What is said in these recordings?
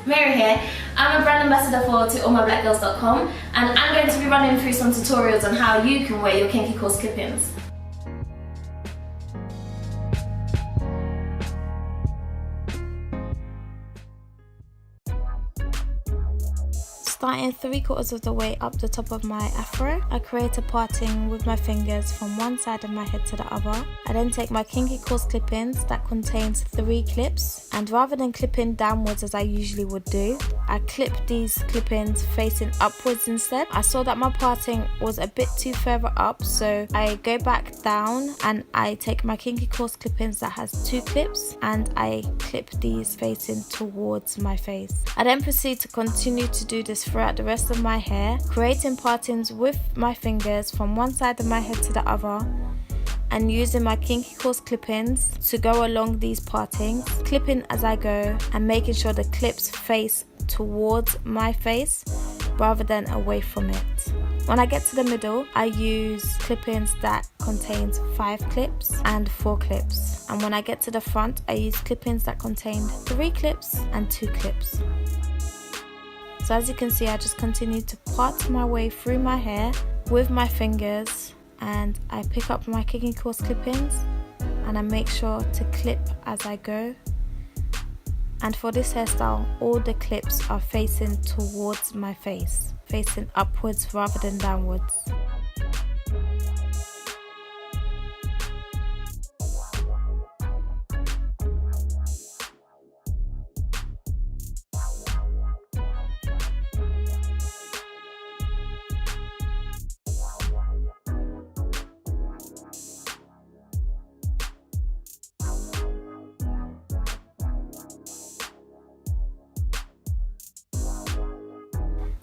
Mary here. I'm a brand ambassador for ToAllMyBlackGirls.com, and I'm going to be running through some tutorials on how you can wear your kinky course clip-ins. Starting 3/4 of the way up the top of my afro, I create a parting with my fingers from one side of my head to the other. I then take my kinky course clip-ins that contains 3 clips, and rather than clipping downwards as I usually would do, I clip these clip-ins facing upwards instead. I saw that my parting was a bit too further up, so I go back down and I take my kinky course clip-ins that has 2 clips and I clip these facing towards my face. I then proceed to continue to do this throughout the rest of my hair, creating partings with my fingers from one side of my head to the other, and using my kinky course clip-ins to go along these partings, clipping as I go and making sure the clips face towards my face rather than away from it. When I get to the middle, I use clip-ins that contains 5 clips and 4 clips, and when I get to the front, I use clip-ins that contain 3 clips and 2 clips. So as you can see, I just continue to part my way through my hair with my fingers, and I pick up my kinky course clip-ins and I make sure to clip as I go. And for this hairstyle, all the clips are facing towards my face, facing upwards rather than downwards.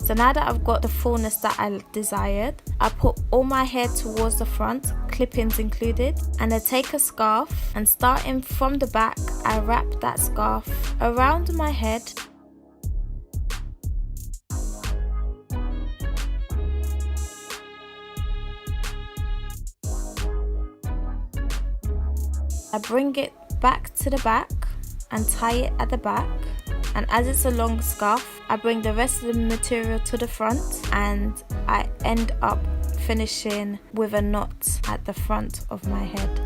So now that I've got the fullness that I desired, I put all my hair towards the front, clip-ins included, and I take a scarf, and starting from the back, I wrap that scarf around my head. I bring it back to the back and tie it at the back. And as it's a long scarf, I bring the rest of the material to the front and I end up finishing with a knot at the front of my head.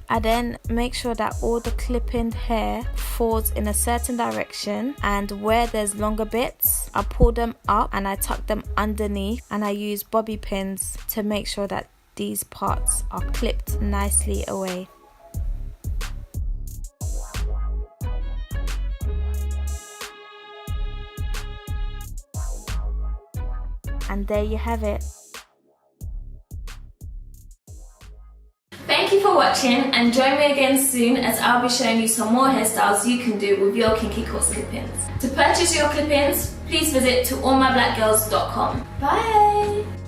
I then make sure that all the clip-in hair falls in a certain direction, and where there's longer bits, I pull them up and I tuck them underneath, and I use bobby pins to make sure that these parts are clipped nicely away. And there you have it. Thank you for watching, and join me again soon as I'll be showing you some more hairstyles you can do with your kinky course clip-ins. To purchase your clip-ins, please visit ToAllMyBlackGirls.com. Bye!